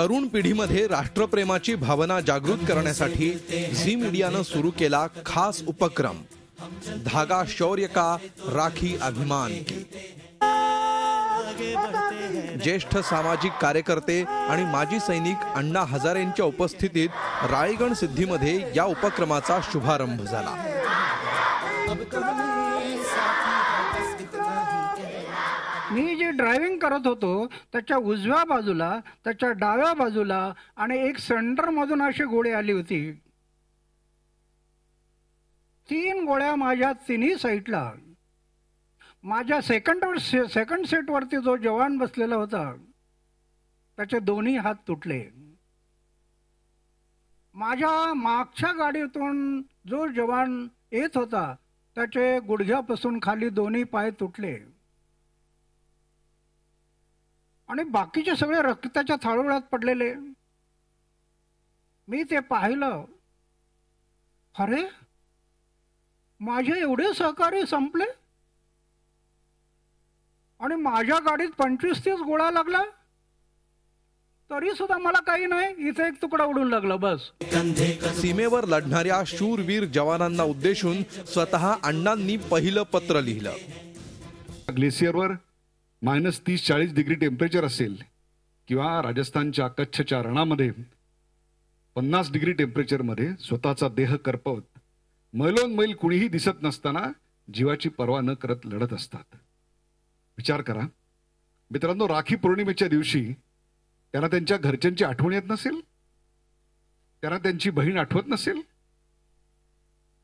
तरुण पिढीमध्ये राष्ट्रप्रेमाची भावना जागृत करण्यासाठी झी मीडियानं सुरू केला खास उपक्रम धागा शौर्य का राखी अभिमान की। ज्येष्ठ सामाजिक कार्यकर्ते आणि माजी सैनिक अण्णा हजारेंच्या उपस्थितीत राळेगण सिद्धीमध्ये या उपक्रमाचा शुभारंभ झाला। मी जे ड्रायव्हिंग करत होतो त्याच्या उजव्या बाजूला, त्याच्या डाव्या बाजूला आणि एक सेंटर मधून अशी गोळी आली होती। 3 गोळ्या माझ्या तिन्ही साईडला। माझ्या सेकंड सेट वरती जो जवान बसलेला होता त्याचे दोन्ही हात तुटले। माझ्या मागच्या गाडीतून जो जवान येत होता त्याचे गुडघ्यापासून खाली दोन्ही पाय तुटले आणि बाकीचे सगळे रक्ताच्या थाळोळ्यात पडलेले। मी ते पाहिलं, अरे माझे एवढे सहकारी संपले आणि माझ्या गाडीत 25-30 गोळा लागला तरी सुद्धा मला काही नाही, इथे एक तुकडा उडून लागला बस। सीमेवर लढणाऱ्या शूरवीर जवानांना उद्देशून स्वतः अण्णांनी पहिलं पत्र लिहिलं। ग्लेशियरवर -30-40 डिग्री टेम्परेचर असेल किंवा राजस्थानच्या कच्छच्या रणामध्ये 50 डिग्री टेम्परेचरमध्ये स्वतःचा देह करपवत मैलोन-मैल कुणीही दिसत नसताना जीवाची पर्वा न करत लढत असतात। विचार करा मित्रांनो, राखी पौर्णिमेच्या दिवशी त्यांना त्यांच्या घरच्यांची आठवण येत नसेल, त्यांना त्यांची बहीण आठवत नसेल,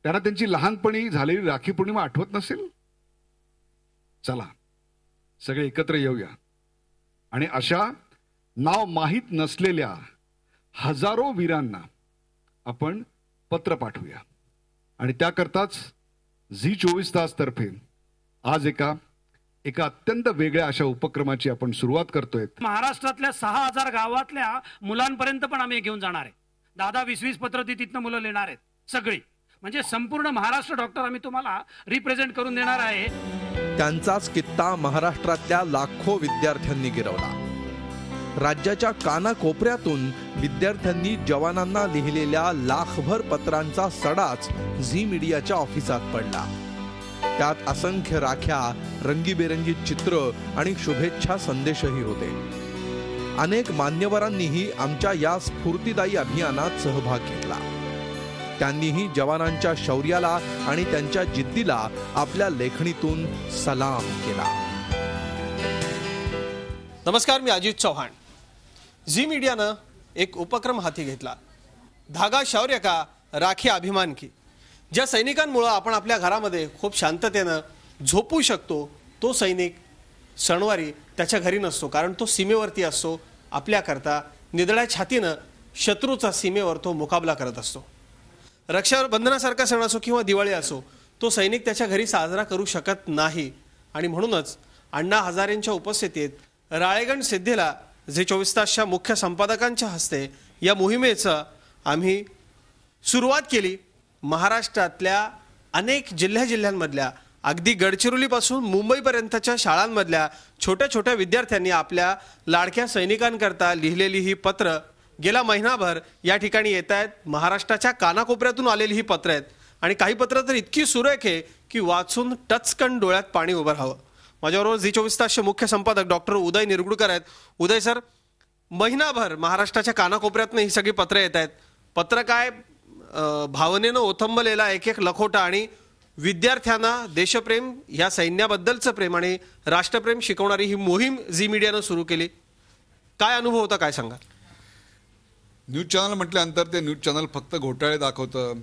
त्यांना त्यांची लहानपणी झालेली राखी पौर्णिमा आठवत नसेल। चला सगळे एकत्र येऊया आणि अशा नाव माहीत नसलेल्या हजारो वीरांना आपण पत्र पाठवूया आणि त्याकरताच झी 24 तास तर्फे आज एका अत्यंत वेगळ्या अशा उपक्रमाची आपण सुरुवात करतोय। महाराष्ट्रातल्या 6000 गावातल्या मुलांपर्यंत पण आम्ही घेऊन जाणार आहे। 10-20 पत्र तिथनं मुलं लिहिणार आहेत सगळी, म्हणजे संपूर्ण महाराष्ट्र डॉक्टर आम्ही तुम्हाला रिप्रेझेंट करून देणार आहे। त्यांचाच कित्ता महाराष्ट्रातल्या लाखो विद्यार्थ्यांनी गिरवला। राज्याच्या कानाकोपऱ्यातून विद्यार्थ्यांनी जवानांना लिहिलेल्या लाखभर पत्रांचा सडाच झी मीडियाच्या ऑफिसात पडला। त्यात असंख्य राख्या, रंगीबेरंगी चित्र आणि शुभेच्छा संदेशही होते। अनेक मान्यवरांनीही आमच्या या स्फूर्तिदायी अभियानात सहभाग घेतला। त्यांनीही जवानांच्या शौर्याला आणि त्यांच्या जिद्दीला आपल्या लेखणीतून सलाम केला। नमस्कार, मी अजित चौहान। झी मीडियानं एक उपक्रम हाती घेतला, धागा शौर्य का राखी अभिमान की। ज्या सैनिकांमुळे आपण आपल्या घरामध्ये खूप शांततेनं झोपू शकतो, तो सैनिक सणवारी त्याच्या घरी नसतो, कारण तो सीमेवरती असतो। आपल्याकरता निधड्या छातीनं शत्रूचा सीमेवर तो मुकाबला करत असतो। रक्षाबंधनासारखा सण असो किंवा दिवाळी असो, तो सैनिक त्याच्या घरी साजरा करू शकत नाही आणि म्हणूनच अण्णा हजारेंच्या उपस्थितीत राळेगण सिद्धीला झी 24 तासच्या मुख्य संपादकांच्या हस्ते या मोहिमेचं आम्ही सुरुवात केली। महाराष्ट्रातल्या अनेक जिल्ह्यांमधल्या अगदी गडचिरोलीपासून मुंबईपर्यंतच्या शाळांमधल्या छोट्या छोट्या विद्यार्थ्यांनी आपल्या लाडक्या सैनिकांकरता लिहिलेली ही पत्र गेला महिनाभर या ठिकाणी येत आहेत। महाराष्ट्राच्या कानाकोपऱ्यातून आलेली ही पत्र आहेत आणि काही पत्र तर इतकी सुरेख आहे की वाचून टचकन डोळ्यात पाणी उभं राहावं। माझ्याबरोबर झी 24 तासचे मुख्य संपादक डॉक्टर उदय निरगुडकर आहेत। उदय सर, महिनाभर महाराष्ट्राच्या कानाकोपऱ्यातून ही सगळी पत्र येत आहेत। पत्र काय भावनेनं ओथंबलेला एक लखोटा आणि विद्यार्थ्यांना देशप्रेम, या सैन्याबद्दलचं प्रेम आणि राष्ट्रप्रेम शिकवणारी ही मोहीम झी मीडियानं सुरू केली। काय अनुभव होता, काय सांगा? न्यूज चॅनल म्हटल्यानंतर ते न्यूज चॅनल फक्त घोटाळे दाखवतं,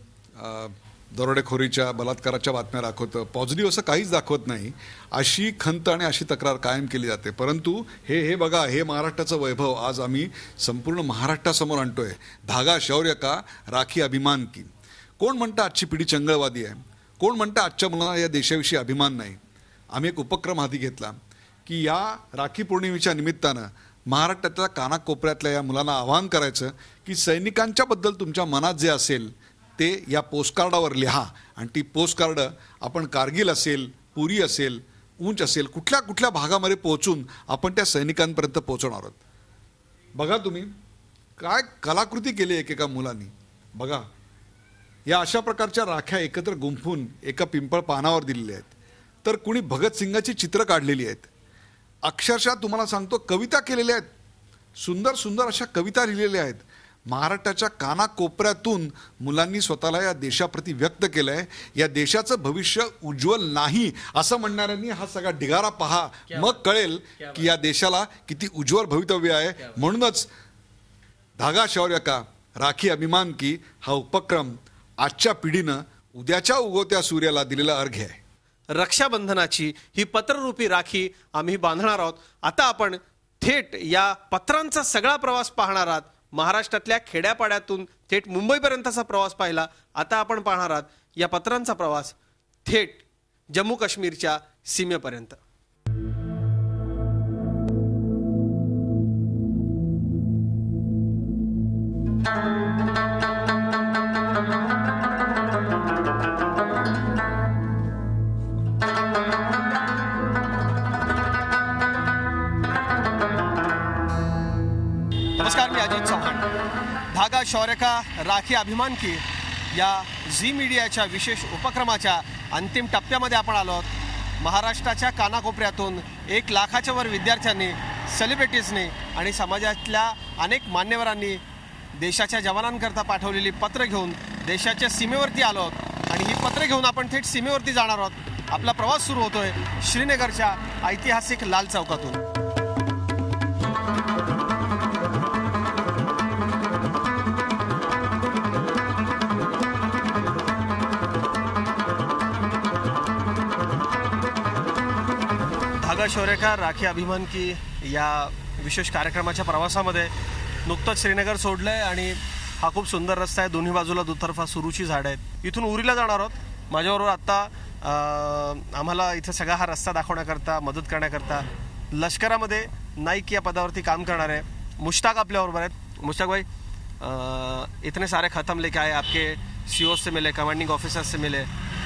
दरोडेखोरीच्या बलात्काराच्या बातम्या दाखवतं, पॉझिटिव्ह असं काहीच दाखवत नाही, अशी खंत आणि अशी तक्रार कायम केली जाते। परंतु हे बघा, हे महाराष्ट्राचं वैभव आज आम्ही संपूर्ण महाराष्ट्रासमोर आणतोय। धागा शौर्य का राखी अभिमान की। कोण म्हणतं आजची पिढी चंगळवादी आहे, कोण म्हणतं आजच्या मुलांना या देशाविषयी अभिमान नाही। आम्ही एक उपक्रम हाती घेतला की या राखी पौर्णिमेच्या निमित्तानं महाराष्ट्रातल्या कानाकोपऱ्यातल्या या मुलांना आवाहन करायचं की सैनिकांच्या बद्दल तुमच्या मनात जे असेल ते या पोस्टकार्डावर लिहा आणि ती पोस्टकार्ड आपण कारगिल असेल, पुरी असेल, उंच असेल, कुठल्या कुठल्या भागामध्ये पोहोचून आपण त्या सैनिकांपर्यंत पोहोचवणार आहोत। बघा तुम्ही काय कलाकृती केली एकेका मुलांनी बघा. या अशा प्रकारच्या राख्या एकत्र गुंफून एका पिंपळ पानावर दिलेल्या आहेत. तर कुणी भगतसिंगाची चित्र काढलेली आहेत. अक्षरशः तुम्हाला सांगतो कविता केलेल्या आहेत. सुंदर सुंदर अशा कविता लिहिलेल्या आहेत. महाराष्ट्राच्या कानाकोपऱ्यातून मुलांनी स्वतःला या देशाप्रती व्यक्त केलंय. या देशाचं भविष्य उज्ज्वल नाही असं म्हणणाऱ्यांनी हा सगळा ढिगारा पहा, मग कळेल की या देशाला किती उज्ज्वल भवितव्य आहे. म्हणूनच धागा शौर्य का राखी अभिमान की हा उपक्रम आजच्या पिढीनं उद्याच्या उगवत्या सूर्याला दिलेला अर्घ्य आहे. रक्षाबंधनाची ही पत्ररूपी राखी आम्ही बांधणार आहोत. आता आपण थेट या पत्रांचा सगळा प्रवास पाहणार आहात. महाराष्ट्रातल्या खेड्यापाड्यातून थेट मुंबईपर्यंतचा प्रवास पाहिला. आता आपण पाहणार आहात या पत्रांचा प्रवास थेट जम्मू काश्मीरच्या सीमेपर्यंत. नमस्कार, मी अजित चव्हाण. धागा शौर्य का राखी अभिमान की या झी मीडियाच्या विशेष उपक्रमाच्या अंतिम टप्प्यामध्ये आपण आलो आहोत. महाराष्ट्राच्या कानाकोपऱ्यातून 1 लाखाच्या वर विद्यार्थ्यांनी, सेलिब्रिटीजनी आणि समाजातल्या अनेक मान्यवरांनी देशाच्या जवानांकरता पाठवलेली पत्र घेऊन देशाच्या सीमेवरती आलो आहोत. आणि ही पत्र घेऊन आपण थेट सीमेवरती जाणार आहोत. आपला प्रवास सुरू होतोय श्रीनगरच्या ऐतिहासिक लाल चौकातून. धागा शौर्य का राखी अभिमान की या विशेष कार्यक्रमाच्या प्रवासामध्ये नुकतंच श्रीनगर सोडलंय आणि हा खूप सुंदर रस्ता आहे. दोन्ही बाजूला दुतर्फा सुरूची झाडं आहेत. इथून उरीला जाणार आहोत. माझ्याबरोबर आत्ता आम्हाला इथं सगळा हा रस्ता दाखवण्याकरता, मदत करण्याकरता लष्करामध्ये नाईक या पदावरती काम करणारे मुश्ताक आपल्याबरोबर आहेत. मुश्ताक भाई, इतने सारे ख़त्म लेके आए, आपके सीओ से मिले, कमांडिंग ऑफिसर से मिले,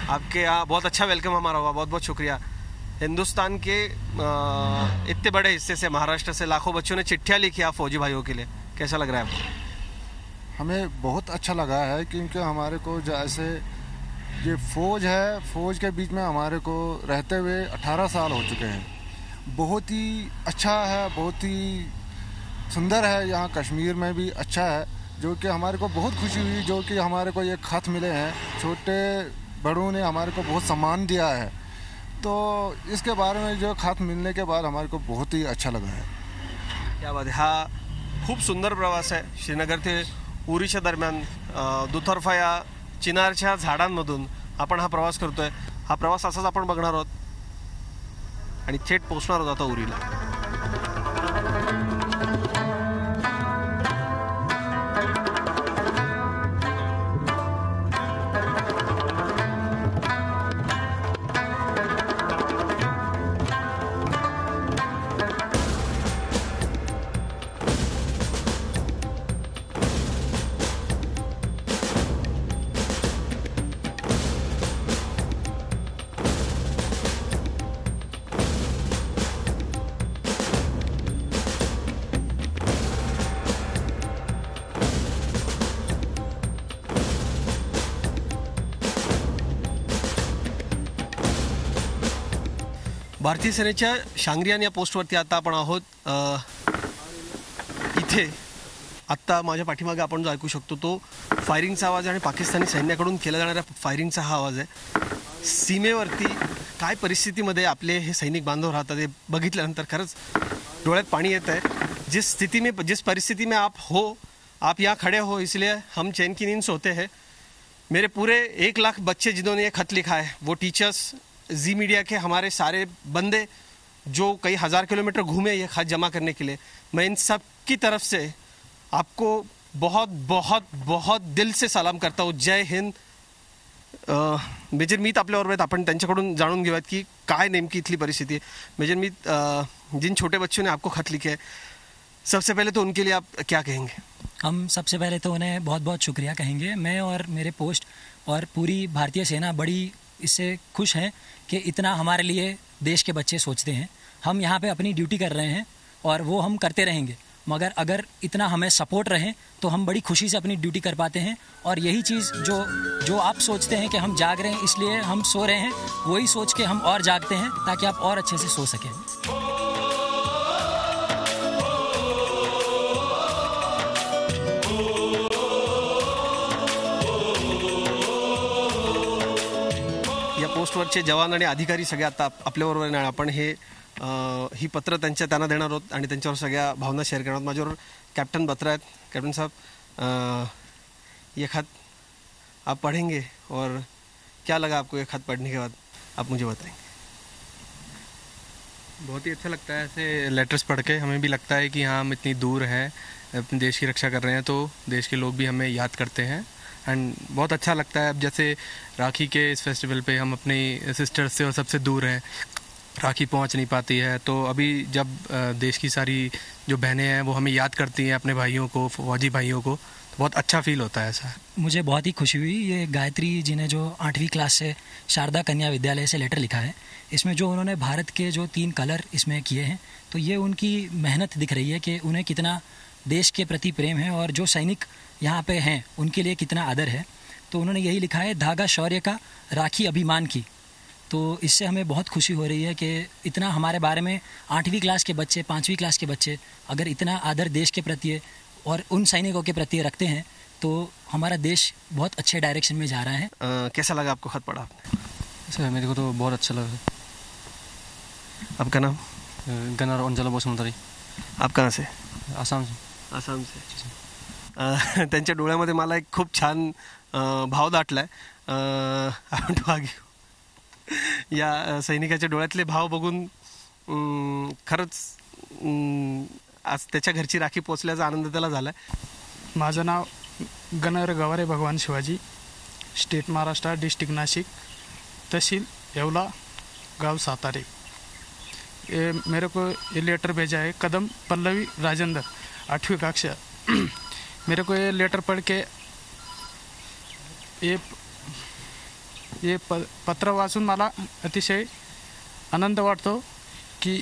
आपके यहाँ बहुत अच्छा वेलकम हमारा हुआ, बहुत बहुत शुक्रिया. हिंदुस्तान के इतने बड़े हिस्से से, महाराष्ट्र से लाखों बच्चों ने चिट्ठियाँ लिखी आप फौजी भाइयों के लिए, कैसा लग रहा है आपको? हमें बहुत अच्छा लगा है क्योंकि हमारे को जैसे ये फ़ौज है, फ़ौज के बीच में हमारे को रहते हुए 18 साल हो चुके हैं. बहुत ही अच्छा है, बहुत ही सुंदर है. यहाँ कश्मीर में भी अच्छा है, जो कि हमारे को बहुत खुशी हुई. जो कि हमारे को ये खत मिले हैं, छोटे बड़ों ने हमारे को बहुत सम्मान दिया है. तो इसके बारे में जो खत मिलने के बाद हमारे को बहुत ही अच्छा लगा है. क्या बात आहे. हा खूप सुंदर प्रवास आहे. श्रीनगर ते उरीच्या दरम्यान दुतर्फा या चिनारच्या झाडांमधून आपण हा प्रवास करतोय. हा प्रवास असाच आपण बघणार आहोत आणि थेट पोहोचणार आहोत आता उरीला. भारतीय सेनेच्या शांग्रियान या पोस्टवरती आता आपण आहोत. इथे आत्ता माझ्या पाठीमागे आपण जो ऐकू शकतो तो फायरिंगचा आवाज आहे आणि पाकिस्तानी सैन्याकडून केला जाणाऱ्या फायरिंगचा हा आवाज आहे. सीमेवरती काय परिस्थितीमध्ये आपले हे सैनिक बांधव राहतात हे बघितल्यानंतर खरंच डोळ्यात पाणी येत है. जिस परिस्थिति में आप हो, आप यहाँ खड़े हो, इसलिए हम चैन की नींद सोते हैं. मेरे पूरे 1 लाख बच्चे जिन्होंने ये खत लिखा है, वो टीचर्स, जी मीडिया के हमारे सारे बंदे जो कई हज़ार किलोमीटर घूमे ये खत जमा करने के लिए, मैं इन सब की तरफ से आपको बहुत बहुत बहुत दिल से सलाम करता हूँ. जय हिंद. मेजर मीत आपल्याबरोबर आहेत. आपण त्यांच्याकडून जाणून घेऊयात की काय नेमकी इथली परिस्थिती आहे. मेजर मीत, जिन छोटे बच्चों ने आपको खत लिखे हैं, सबसे पहले तो उनके लिए आप क्या कहेंगे? हम सबसे पहले तो उन्हें बहुत बहुत शुक्रिया कहेंगे. मैं और मेरे पोस्ट और पूरी भारतीय सेना बड़ी इससे खुश हैं कि इतना हमारे लिए देश के बच्चे सोचते हैं. हम यहाँ पे अपनी ड्यूटी कर रहे हैं और वो हम करते रहेंगे. मगर अगर इतना हमें सपोर्ट रहे तो हम बड़ी खुशी से अपनी ड्यूटी कर पाते हैं। और यही चीज़ जो आप सोचते हैं कि हम जाग रहे हैं इसलिए हम सो रहे हैं, वही सोच के हम और जागते हैं ताकि आप और अच्छे से सो सकें। या पोस्टवरचे जवान आणि अधिकारी सगळे आता आपल्याबरोबर आहे. आपण ही पत्र त्यांना देणार आहोत आणि त्यांच्यावर सगळ्या भावना शेअर करणार आहोत. माझ्यावर कॅप्टन बत्रा आहेत. कॅप्टन साहब, ये खत आप पढ़ेंगे और क्या लगा आपको ये खत पढ़ने के बाद, आप मुझे बताएंगे? बहुत ही अच्छा लगता है ऐसे लेटर्स पढ़ के. हमें भी लगता है कि हाँ, हम इतनी दूर हैं, अपने देश की रक्षा कर रहे हैं, तो देश के लोग भी हमें याद करते हैं. एंड बहुत अच्छा लगता है. अब जैसे राखी के इस फेस्टिवल पे हम अपनी सिस्टर्स से और सबसे दूर हैं, राखी पहुंच नहीं पाती है, तो अभी जब देश की सारी जो बहनें हैं वो हमें याद करती हैं, अपने भाइयों को, फौजी भाइयों को, तो बहुत अच्छा फील होता है ऐसा. मुझे बहुत ही खुशी हुई. ये गायत्री जी ने जो 8वीं क्लास से शारदा कन्या विद्यालय से लेटर लिखा है, इसमें जो उन्होंने भारत के जो 3 कलर इसमें किए हैं, तो ये उनकी मेहनत दिख रही है कि उन्हें कितना देश के प्रति प्रेम है और जो सैनिक यहाँ पे हैं उनके लिए कितना आदर है. तो उन्होंने यही लिखा है, धागा शौर्य का, राखी अभिमान की. तो इससे हमें बहुत खुशी हो रही है कि इतना हमारे बारे में 8वीं क्लास के बच्चे, 5वीं क्लास के बच्चे अगर इतना आदर देश के प्रति और उन सैनिकों के प्रति रखते हैं तो हमारा देश बहुत अच्छे डायरेक्शन में जा रहा है. कैसा लगा आपको खत पढ़ा आपने? सर मेरे को तो बहुत अच्छा लगा. आपका नाम? गनर अंजला बसुमतारी. आप कहाँ से? आसाम से. आसाम से. त्यांच्या डोळ्यामध्ये मला एक खूप छान भाव दाटलाय. या सैनिकाच्या डोळ्यातले भाव बघून खरंच आज त्याच्या घरची राखी पोचल्याचा आनंद त्याला झालाय. माझं नाव गणर गवारे भगवान शिवाजी, स्टेट महाराष्ट्र, डिस्ट्रिक्ट नाशिक, तहसील येवला, गांव सातारे. मेरे को ये लेटर भेजा है कदम पल्लवी राजेंद्र, 8वीं कक्षा. मेरे को ये लेटर पढ़ के ये पत्र वाचून मला अतिशय आनंद वाटतो की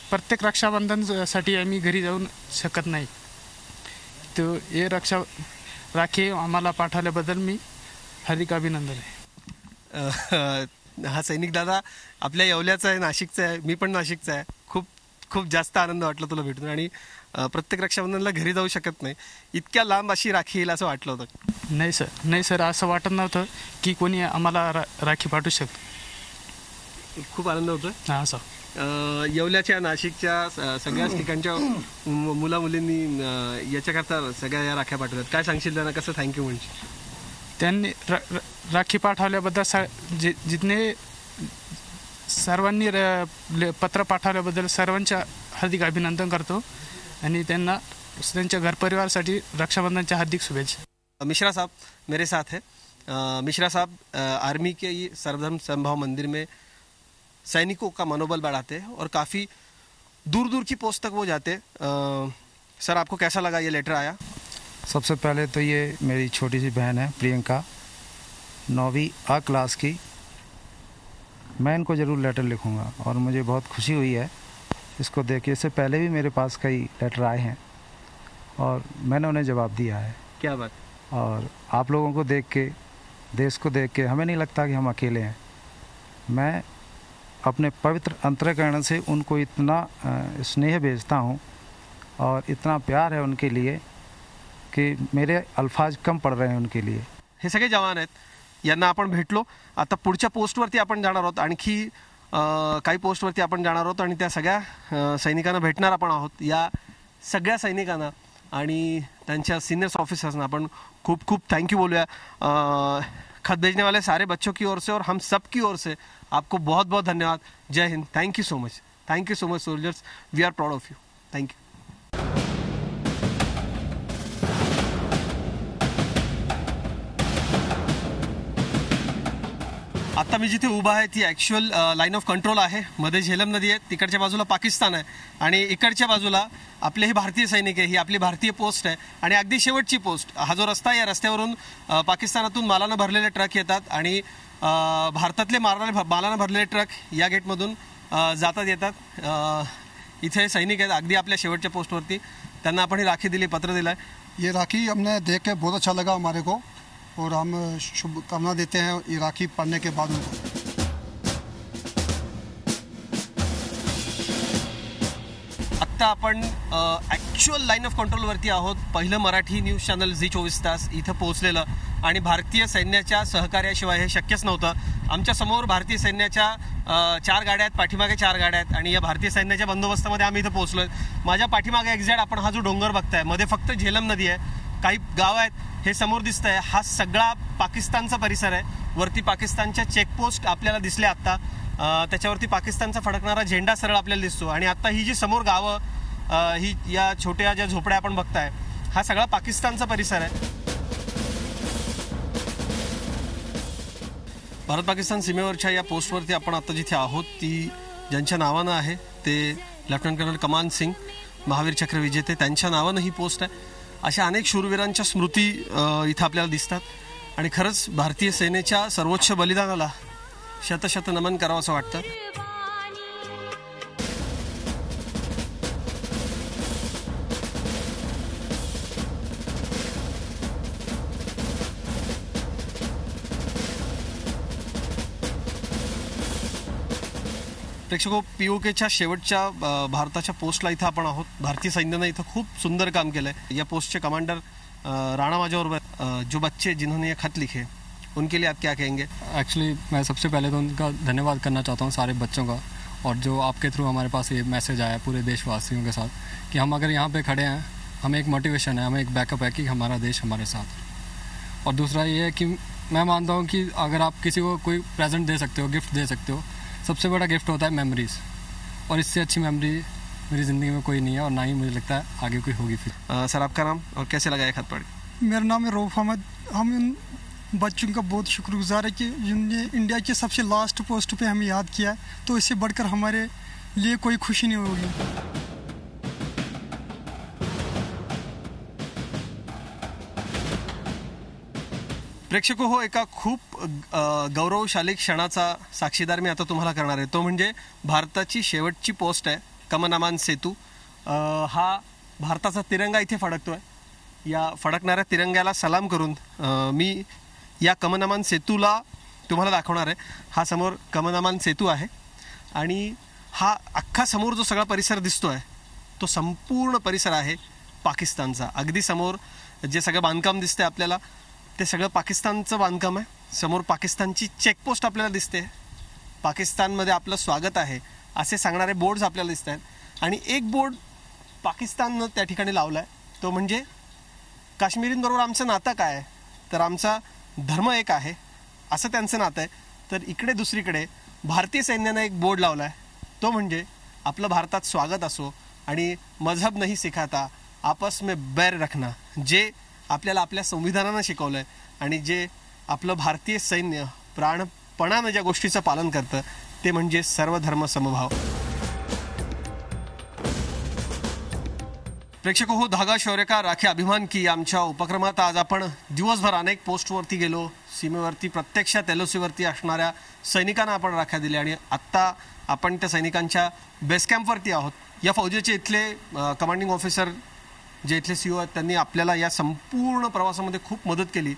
प्रत्येक रक्षाबंधनसाठी आम्ही घरी जाऊ शकत नाही. तो ये राखी आम्हाला पाठवल्याबद्दल मी हार्दिक अभिनंदन आहे. हा सैनिक दादा आपल्या येवल्याचा आहे, नाशिकचा आहे. मी पण नाशिकचा आहे. खूप खूप जास्त आनंद वाटला तुला भेटून. आणि प्रत्येक रक्षाबंधनला घरी जाऊ शकत नाही, इतक्या लांब अशी राखी येईल असं वाटलं होतं? नाही सर असं वाटत नव्हतं की कोणी आम्हाला राखी पाठवू शकतो. खूप आनंद होतो. हां सर. येवल्याच्या, नाशिकच्या सगळ्याच ठिकाणच्या मुला मुलींनी याच्याकरता सगळ्या या राख्या पाठवतात. काय सांगशील त्यांना, कसं थँक्यू म्हणशील? त्यांनी राखी पाठवल्याबद्दल जितने सर्वांनी पत्र पाठवल्याबद्दल सर्वांच्या हार्दिक अभिनंदन करतो आणि त्यांना त्यांच्या घर परिवारासाठी रक्षाबंधनच्या हार्दिक शुभेच्छा. मिश्रा साहब मेरे साथ है. मिश्रा साहब आर्मी के ये सर्वधर्म समभाव मंदिर में सैनिकों का मनोबल बढ़ाते हैं और काफ़ी दूर दूर की पोस्ट तक वो जाते. सर आपको कैसा लगा ये लेटर आया? सबसे पहले तो ये मेरी छोटी सी बहन है प्रियंका, 9वीं A क्लास की. मैं इनको ज़रूर लेटर लिखूंगा और मुझे बहुत खुशी हुई है इसको देख के. इससे पहले भी मेरे पास कई लेटर आए हैं और मैंने उन्हें जवाब दिया है. क्या बात. और आप लोगों को देख के, देश को देख के हमें नहीं लगता कि हम अकेले हैं. मैं अपने पवित्र अंतःकरण से उनको इतना स्नेह भेजता हूँ और इतना प्यार है उनके लिए की मेरे अल्फाज कम पड़ रहे हैं उनके लिए. हे सगळे जवान आहेत, यांना आपण भेटलो. आता पुढच्या पोस्टवरती आपण जाणार आहोत, आणखी काही पोस्टवरती आपण जाणार आहोत आणि त्या सगळ्या सैनिकांना भेटणार आपण आहोत. या सगळ्या सैनिकांना आणि त्यांच्या सिनियर्स ऑफिसर्सना आपण खूप खूप थैंक यू बोलूया. खत भेजने वाले सारे बच्चों की ओर से और हम सब की ओर से आपको बहुत बहुत धन्यवाद. Jai Hind. Thank you so much soldiers. We are proud of you. Thank you. आता मी जिथे उभा आहे ती ॲक्च्युअल लाईन ऑफ कंट्रोल आहे. मध्ये झेलम नदी आहे, तिकडच्या बाजूला पाकिस्तान आहे आणि इकडच्या बाजूला आपले हे भारतीय सैनिक आहे. ही आपली भारतीय पोस्ट आहे आणि अगदी शेवटची पोस्ट. हा जो रस्ता आहे, या रस्त्यावरून पाकिस्तानातून मालानं भरलेले ट्रक येतात आणि भारतातले मालानं भरलेले ट्रक या गेटमधून जातात येतात. इथे सैनिक आहेत अगदी आपल्या शेवटच्या पोस्टवरती, त्यांना आपण ही राखी दिली, पत्र दिलं आहे. ये राखी हमने देख के बहुत अच्छा लगा हमारे को और हम शुभकामना देते हैं ये राखी पढ़ने के बाद उनको. आत्ता आपण ॲक्च्युअल लाईन ऑफ कंट्रोलवरती आहोत. पहिलं मराठी न्यूज चॅनल झी 24 तास इथं पोहोचलेलं आणि भारतीय सैन्याच्या सहकार्याशिवाय हे शक्यच नव्हतं. आमच्या समोर भारतीय सैन्याच्या 4 गाड्या आहेत, पाठीमागे 4 गाड्या आहेत आणि या भारतीय सैन्याच्या बंदोबस्तामध्ये आम्ही इथं पोहोचलोय. माझ्या पाठीमागे एक्झॅक्ट आपण हा जो डोंगर बघताय, मध्ये फक्त झेलम नदी आहे, काही गाव आहेत, हे समोर दिसतंय, हा सगळा पाकिस्तानचा परिसर आहे. वरती पाकिस्तानच्या चेकपोस्ट आपल्याला दिसल्या आत्ता, त्याच्यावरती पाकिस्तानचा फडकणारा झेंडा सरळ आपल्याला दिसतो आणि आता ही जी समोर गावं, ही या छोट्या ज्या झोपड्या आपण बघताय, हा सगळा पाकिस्तानचा परिसर आहे. भारत पाकिस्तान सीमेवरच्या या पोस्टवरती आपण आता जिथे आहोत ती ज्यांच्या नावानं आहे ते लेफ्टनंट कर्नल कमान सिंग, महावीर चक्र विजेते, त्यांच्या नावानं ही पोस्ट आहे. अशा अनेक शूरवीरांच्या स्मृती इथं आपल्याला दिसतात आणि खरंच भारतीय सेनेच्या सर्वोच्च बलिदानाला शतशत नमन करावं असं वाटतं. प्रेक्षको, POKच्या शेवटच्या भारताच्या पोस्टला इथं आपण आहोत. भारतीय सैन्यानं इथं खूप सुंदर काम केलंय. या पोस्टचे कमांडर राणा माझ्याबरोबर, जो बच्चे जिन्होंने ये खत लिखे उनके लिए आप क्या कहेंगे? एक्चुअली मैं सबसे पहले तो उनका धन्यवाद करना चाहता हूँ सारे बच्चों का, और जो आपके थ्रू हमारे पास ये मैसेज आया पूरे देशवासियों के साथ कि हम अगर यहाँ पे खड़े हैं, हमें एक मोटिवेशन है, हमें एक बैकअप है कि हमारा देश हमारे साथ. और दूसरा ये है कि मैं मानता हूँ कि अगर आप किसी को कोई प्रेजेंट दे सकते हो, गिफ्ट दे सकते हो, सबसे बड़ा गिफ्ट होता है मेमोरीज, और इससे अच्छी मेमोरी मेरी ज़िंदगी में कोई नहीं है और ना ही मुझे लगता है आगे कोई होगी. फिर सर, आपका नाम और कैसे लगा ये खत पढ़? मेरा नाम है रऊफ अहमद. हम इन बच्चों का बहुत शुक्रगुजार है कि जिनने इंडिया के सबसे लास्ट पोस्ट पे हमें याद किया है, तो इससे बढ़कर हमारे लिए कोई खुशी नहीं होगी. प्रेक्षको हो, एका खूप गौरवशाली क्षणाचा साक्षीदार मी आता तुम्हाला करणार आहे. तो म्हणजे भारताची शेवटची पोस्ट आहे, कमन अमान सेतू. हा भारताचा तिरंगा इथे फडकतोय. या फडकणाऱ्या तिरंग्याला सलाम करून मी या कमन अमान सेतूला तुम्हाला दाखवणार आहे. हा समोर कमन अमान सेतू आहे आणि हा अख्खा समोर जो सगळा परिसर दिसतोय तो संपूर्ण परिसर आहे पाकिस्तानचा. अगदी समोर जे सगळं बांधकाम दिसतंय आपल्याला, ते सगळं पाकिस्तानचं बांधकाम आहे. समोर पाकिस्तानची चेकपोस्ट आपल्याला दिसते, पाकिस्तानमध्ये आपलं स्वागत आहे असे सांगणारे बोर्ड्स आपल्याला दिसत आहेत. आणि एक बोर्ड पाकिस्ताननं त्या ठिकाणी लावला आहे, तो म्हणजे काश्मीरींबरोबर आमचं नातं काय आहे, तर आमचा धर्म एक आहे असं त्यांचं नातं आहे. तर इकडे दुसरीकडे भारतीय सैन्यानं एक बोर्ड लावला आहे, तो म्हणजे आपलं भारतात स्वागत असो आणि मजहब नाही सिखाता आपस में बैर रखना, जे आपल्याला आपल्या संविधानानं शिकवलंय आणि जे आपलं भारतीय सैन्य प्राणपणानं ज्या गोष्टीचं पालन करतं ते म्हणजे सर्वधर्म समभाव. प्रेक्षक हो, धागा शौर्य का राखी अभिमान की आमच्या उपक्रमात आज आपण दिवसभर अनेक पोस्टवरती गेलो. सीमेवरती प्रत्यक्षात LOCवरती असणाऱ्या सैनिकांना आपण राख्या दिल्या आणि आत्ता आपण त्या सैनिकांच्या बेस कॅम्पवरती आहोत. या फौजेचे इथले कमांडिंग ऑफिसर जे इथले CEO आहेत त्यांनी आपल्याला या संपूर्ण प्रवासामध्ये खूप मदत केली.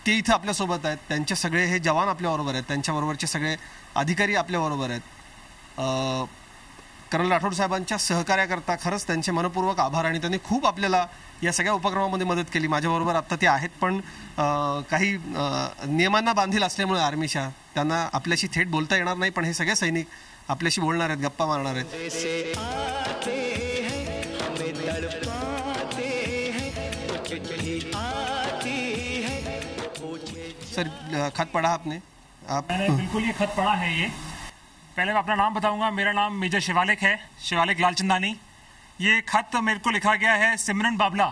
ते इथं आपल्यासोबत आहेत. त्यांचे सगळे हे जवान आपल्याबरोबर आहेत, त्यांच्याबरोबरचे सगळे अधिकारी आपल्याबरोबर आहेत. कर्नल राठोड साहेबांच्या सहकार्याकरता खरंच त्यांचे मनपूर्वक आभार आणि त्यांनी खूप आपल्याला या सगळ्या उपक्रमामध्ये मदत केली. माझ्याबरोबर आत्ता ते आहेत, पण काही नियमांना बांधील असल्यामुळे आर्मीच्या त्यांना आपल्याशी थेट बोलता येणार नाही, पण हे सगळे सैनिक आपल्याशी बोलणार आहेत, गप्पा मारणार आहेत. सर, खत पढ़ा आपने? मैंने बिल्कुल ये खत पढ़ा है. ये पहले मैं अपना नाम बताऊंगा. मेरा नाम मेजर शिवालिक है, शिवालिक लालचंदानी. ये खत मेरे को लिखा गया है सिमरन बाबला,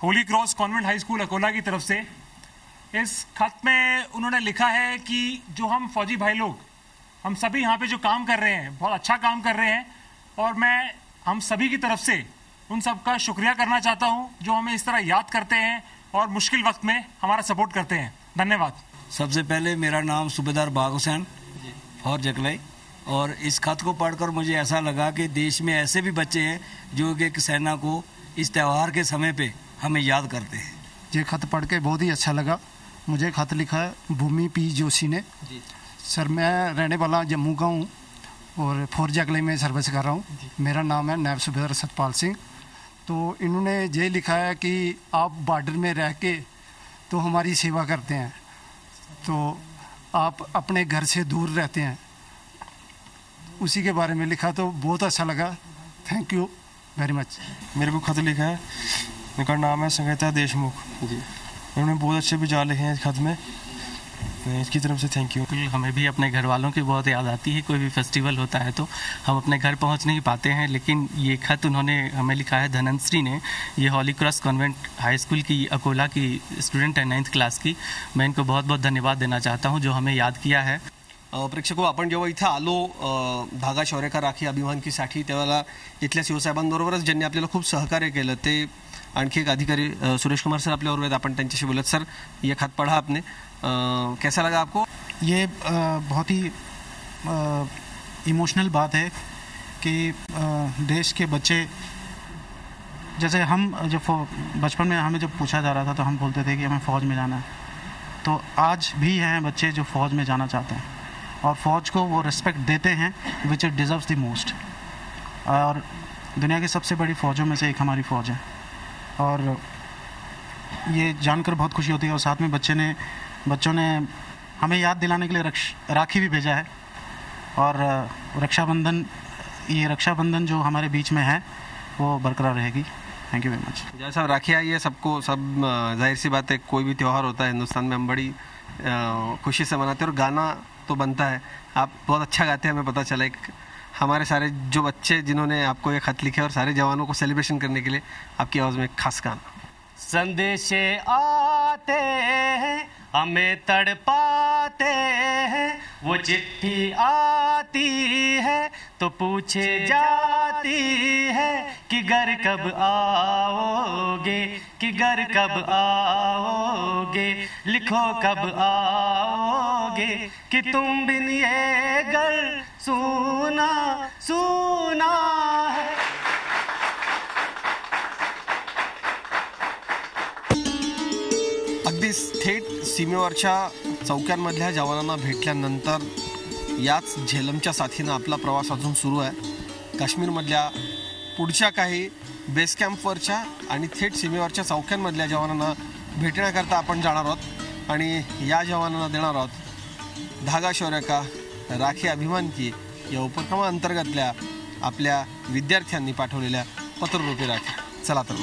होली क्रॉस कॉन्वेंट हाई स्कूल अकोला की तरफ से. इस खत में उन्होंने लिखा है कि जो हम फौजी भाई लोग, हम सभी यहाँ पे जो काम कर रहे हैं, बहुत अच्छा काम कर रहे हैं, और मैं हम सभी की तरफ से उन सबका शुक्रिया करना चाहता हूँ जो हमें इस तरह याद करते हैं और मुश्किल वक्त में हमारा सपोर्ट करते हैं. धन्यवाद. सबसे पहले मेरा नाम सूबेदार बाग हुसैन फौज जकलाई, और इस खत को पढ़कर मुझे ऐसा लगा कि देश में ऐसे भी बच्चे हैं जो कि एक सेना को इस त्यौहार के समय पे हमें याद करते हैं। ये खत पढ़ के बहुत ही अच्छा लगा। मुझे खत लिखा है भूमि पी जोशी ने। सर मैं रहने वाला जम्मू का हूँ और फौज अगले में सर्विस कर रहा हूँ। मेरा नाम है नायब सूबेदार सतपाल सिंह। तो इन्होंने ये लिखा है कि आप बॉर्डर में रह के तो हमारी सेवा करते हैं, तो आप अपने घर से दूर रहते हैं, उसी के बारे में लिखा, तो बहुत अच्छा लगा। Thank you very much. मेरे को खत लिखा है, उनका नाम है संगीता देशमुख जी। उन्होंने बहुत अच्छे विचार लिखे हैं इस खत में, इसकी तरफ से थैंक यू। हमें भी अपने घर वालों की बहुत याद आती है। कोई भी फेस्टिवल होता है तो हम अपने घर पहुंच नहीं पाते हैं, लेकिन ये खत उन्होंने हमें लिखा है धनश्री ने। ये हॉली क्रॉस कॉन्वेंट हाई स्कूल की अकोला की स्टूडेंट है 9th क्लास की। मैं इनको बहुत बहुत धन्यवाद देना चाहता हूँ जो हमें याद किया है। प्रेक्षको, आपण जेव्हा इथं आलो धागा शौर्य का राखी अभिमानकीसाठी, त्यावेळेला इथल्या शिवसाहेबांबरोबरच ज्यांनी आपल्याला खूप सहकार्य केलं ते आणखी एक अधिकारी सुरेश कुमार सर आपल्याबरोबर आहेत। आपण त्यांच्याशी बोलत। सर, ये खत पढ़ा आपने, कैसा लगा आपको? ये बहुत ही इमोशनल बात है कि देश के बच्चे, जैसे हम जब बचपन में हमें जब पूछा जा रहा था तो हम बोलते थे कि हमें फ़ौज में जाना है, तो आज भी हैं बच्चे जो फ़ौज में जाना चाहते हैं और फ़ौज को वो रिस्पेक्ट देते हैं which it deserves the most. और दुनिया की सबसे बड़ी फ़ौजों में से एक हमारी फ़ौज है और ये जानकर बहुत खुशी होती है। और साथ में बच्चों ने हमें याद दिलाने के लिए राखी भी भेजा है और रक्षाबंधन जो हमारे बीच में है वो बरकरार रहेगी। Thank you very much. जैसा राखी आई है सबको, सब जाहिर सी बात है, कोई भी त्यौहार होता है हिंदुस्तान में हम बड़ी खुशी से मनाते हैं और गाना तो बनता है। आप बहुत अच्छा गाते हैं, हमें पता चला। एक हमारे सारे जो बच्चे जिन्होंने आपको ये खत लिखे और सारे जवानों को सेलिब्रेशन करने के लिए आपकी आवाज़ में एक खास गाना। संदेशे आते हैं हमें तड़पाते हैं, वो चिट्ठी आती है तो पूछे जाती है कि घर कब आओगे, कि घर कब आओगे, लिखो कब आओगे, कि तुम बिन ये घर सूना सूना है। अगदी थेट सीमेवरच्या चौक्यांमधल्या जवानांना भेटल्यानंतर याच झेलमच्या साथीनं आपला प्रवास अजून सुरू आहे। काश्मीरमधल्या पुढच्या काही बेस कॅम्पवरच्या आणि थेट सीमेवरच्या चौक्यांमधल्या जवानांना भेटण्याकरता आपण जाणार आहोत आणि या जवानांना देणार आहोत धागा शौर्य का राखी अभिमान की या उपक्रमाअंतर्गतल्या आपल्या विद्यार्थ्यांनी पाठवलेल्या पत्ररूपी राखी। चला तर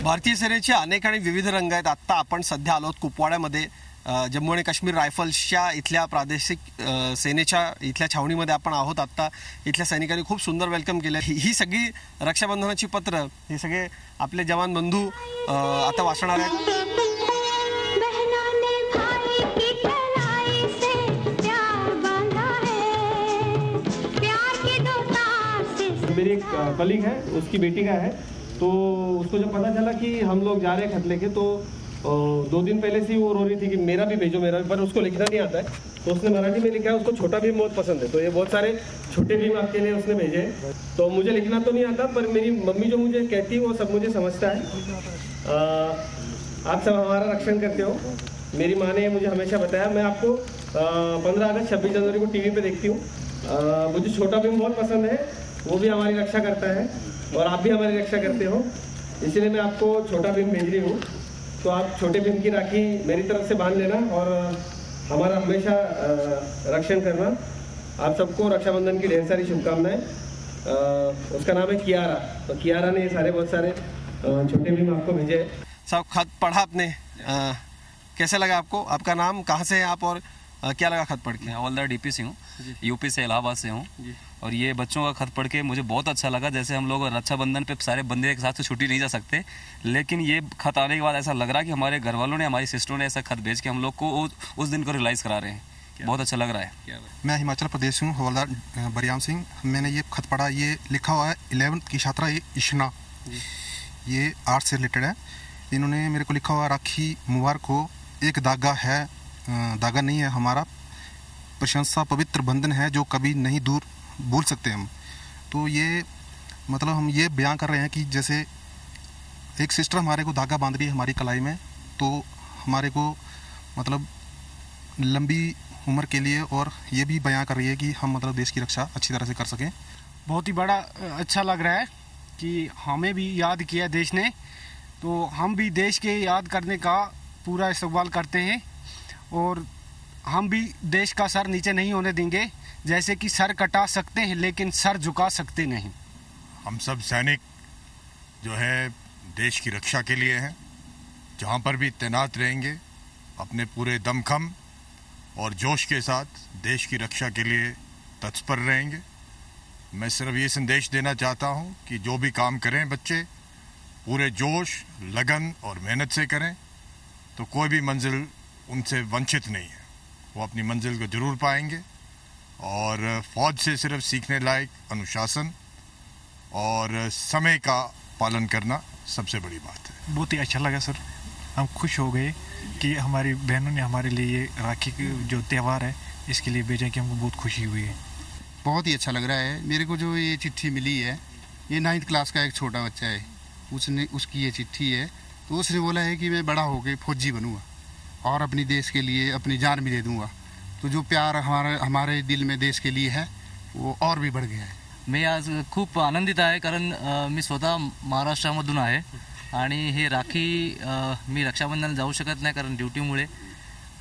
भारतीय सेनेचे अनेक आणि विविध रंग आहेत। आत्ता आपण सध्या आलो कुपवाड्यामध्ये, जम्मू आणि काश्मीर रायफल्सच्या इथल्या प्रादेशिक सेनेच्या इथल्या छावणीमध्ये आपण आहोत। आत्ता इथल्या सैनिकांनी खूप सुंदर वेलकम केलं। ही सगळी रक्षाबंधनाची पत्र हे सगळे आपले जवान बंधू आता वाचणार आहेत। मेरी एक कलीग है, उसकी बेटी का है, तो उसको जब पता चला कि हम लोग जा रहे हैं खत लेके, तो 2 दिन पहले से वो रो रही थी कि मेरा भी भेजो, मेरा भी, पर उसको लिखना नहीं आता है, तो उसने मराठी में लिखा है। उसको छोटा भीम बहुत पसंद है, तो ये बहुत सारे छोटे भीम आपके लिए उसने भेजे। तो मुझे लिखना तो नहीं आता, पर मेरी मम्मी जो मुझे कहती है वो सब मुझे समझता है। आप सब हमारा रक्षण करते हो, मेरी माँ ने मुझे हमेशा बताया। मैं आपको 15 अगस्त 26 जनवरी को टीवी पे देखती हूँ। मुझे छोटा भीम बहुत पसंद है, वो भी हमारी रक्षा करता है और आप भी हमारी रक्षा करते हो, इसलिए मैं आपको छोटा भीम भेज रही हूँ। तो आप छोटे भीम की राखी मेरी तरफ से बांध लेना और हमारा हमेशा रक्षण करना। आप सबको रक्षाबंधन की ढेर सारी शुभकामनाएं। उसका नाम है कियारा, तो कियारा ने ये सारे बहुत सारे छोटे भीम आपको भेजे। सब खत पढ़ा आपने, कैसे लगा आपको? आपका नाम, कहाँ से है आप और क्या लगा खत पढ़ के? मैं हवलदार डीपी से हूँ, यूपी से इलाहाबाद से हूँ। और ये बच्चों का खत पढ़ के मुझे बहुत अच्छा लगा। जैसे हम लोग रक्षाबंधन पे सारे बंदे एक साथ तो छुट्टी नहीं जा सकते, लेकिन ये खत आने के बाद ऐसा लग रहा कि हमारे घर वालों ने, हमारी सिस्टरों ने ऐसा खत भेज के हम लोग को उस दिन को रियलाइज़ करा रहे हैं बहुत अच्छा लग रहा है। मैं हिमाचल प्रदेश से हूँ, हवलदार बरियाम सिंह। मैंने ये खत पढ़ा, ये लिखा हुआ है 11th की छात्रा इशना, ये आर्ट से रिलेटेड है। इन्होंने मेरे को लिखा हुआ राखी मुबारक को, एक धागा है, धागा नहीं है हमारा, प्रशंसा पवित्र बंधन है जो कभी नहीं दूर भूल सकते हम। तो ये मतलब हम ये बयान कर रहे हैं कि जैसे एक सिस्टर हमारे को धागा बांध रही है हमारी कलाई में, तो हमारे को मतलब लंबी उम्र के लिए, और ये भी बयान कर रही है कि हम मतलब देश की रक्षा अच्छी तरह से कर सकें। बहुत ही बड़ा अच्छा लग रहा है कि हमें भी याद किया देश ने, तो हम भी देश के याद करने का पूरा इस्तकबाल करते हैं और हम भी देश का सर नीचे नहीं होने देंगे। जैसे कि सर कटा सकते हैं लेकिन सर झुका सकते नहीं। हम सब सैनिक जो है देश की रक्षा के लिए हैं, जहाँ पर भी तैनात रहेंगे अपने पूरे दमखम और जोश के साथ देश की रक्षा के लिए तत्पर रहेंगे। मैं सिर्फ ये संदेश देना चाहता हूँ कि जो भी काम करें बच्चे पूरे जोश, लगन और मेहनत से करें, तो कोई भी मंजिल उनसे वंचित नहीं है, वो अपनी मंजिल को जरूर पाएंगे। और फौज से सिर्फ सीखने लायक अनुशासन और समय का पालन करना सबसे बड़ी बात है। बहुत ही अच्छा लगा सर, हम खुश हो गए कि हमारी बहनों ने हमारे लिए ये राखी जो त्यौहार है इसके लिए भेजा, कि हमको बहुत खुशी हुई है। बहुत ही अच्छा लग रहा है। मेरे को जो ये चिट्ठी मिली है, ये 9th क्लास का एक छोटा बच्चा है, उसकी ये चिट्ठी है। तो उसने बोला है कि मैं बड़ा होकर फौजी बनूंगा और अपनी देश के लिए अपनी जान भी दे दूंगा। तो जो प्यार हमारे दिल में देश के लिए है वो और भी बढ़ गया है। मी आज खूप आनंदित आहे, कारण मी स्वतः महाराष्ट्रामधून आहे आणि हे राखी मी रक्षाबंधनाला जाऊ शकत नाही कारण ड्युटीमुळे,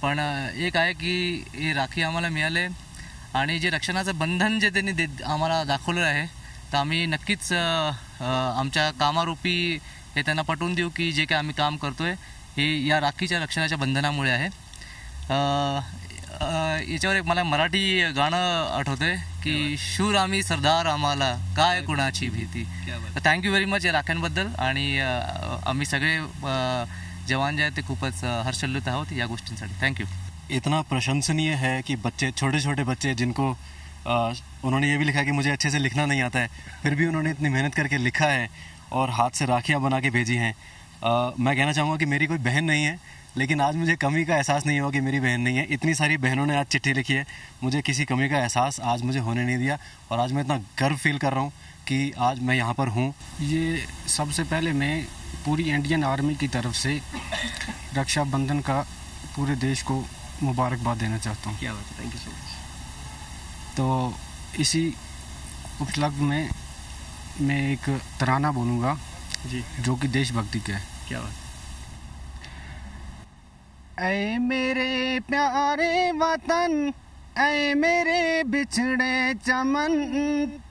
पण एक आहे की हे राखी आम्हाला मिळाले आणि जे रक्षणाचं बंधन जे त्यांनी आम्हाला दाखवलं आहे, तर आम्ही नक्कीच आमच्या कामारूपी हे त्यांना पटवून देऊ की जे काही आम्ही काम करतोय हे या राखीच्या रक्षणाच्या बंधनामुळे आहे। याच्यावर एक मला मराठी गाणं आठवतंय की शूर आम्ही सरदार आम्हाला काय कुणाची भीती। थँक्यू व्हेरी मच या राख्यांबद्दल, आणि आम्ही सगळे जवान जे आहेत ते खूपच हर्षल्लित आहोत या गोष्टींसाठी। थँक्यू। इतना प्रशंसनीय है कि बच्चे, छोटे छोटे बच्चे जिनको उन्होंने ये भी लिखा कि मुझे अच्छे से लिखना नहीं आता है, फिर भी उन्होंने इतनी मेहनत करके लिखा है और हाथ से राखियाँ बना के भेजी हैं। मैं कहना चाहूँगा कि मेरी कोई बहन नहीं है, लेकिन आज मुझे कमी का एहसास नहीं हुआ कि मेरी बहन नहीं है। इतनी सारी बहनों ने आज चिट्ठी लिखी है, मुझे किसी कमी का एहसास आज मुझे होने नहीं दिया, और आज मैं इतना गर्व फील कर रहा हूँ कि आज मैं यहाँ पर हूँ। ये सबसे पहले मैं पूरी इंडियन आर्मी की तरफ से रक्षाबंधन का पूरे देश को मुबारकबाद देना चाहता हूँ। क्या बात है, थैंक यू सो मच। तो इसी उपलक्ष्य में मैं एक तराना बोलूँगा जी, जो कि देशभक्ति का है। क्या बात। ऐ मेरे प्यारे वतन, ऐ मेरे बिछड़े चमन,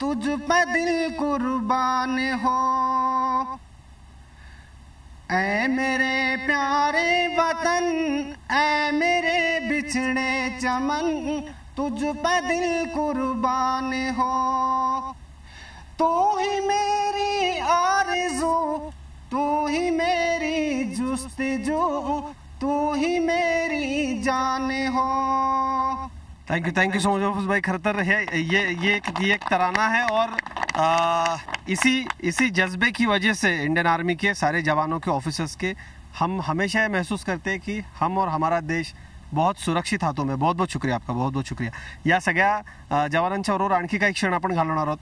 तुझ पे दिल कुर्बान हो। ऐ मेरे प्यारे वतन, ऐ मेरे बिछड़े चमन, तुझ पे दिल कुर्बान हो। तू ही मेरी आरज़ू, तू ही मेरी जुस्तजू, तू ही मेरी जान हो। Thank you so much office भाई। खर तर ये एक तराना है, और इसी जज्बे की वजह से इंडियन आर्मी के सारे जवानों के, ऑफिसर्स के, हम हमेशा महसूस करते हैं कि हम और हमारा देश बहुत सुरक्षित हातों में। बहुत बहुत शुक्रिया आपका, बहुत बहुत शुक्रिया। या सगळ्या जवानांच्या बरोबर आणखी काही क्षण आपण घालवणार आहोत,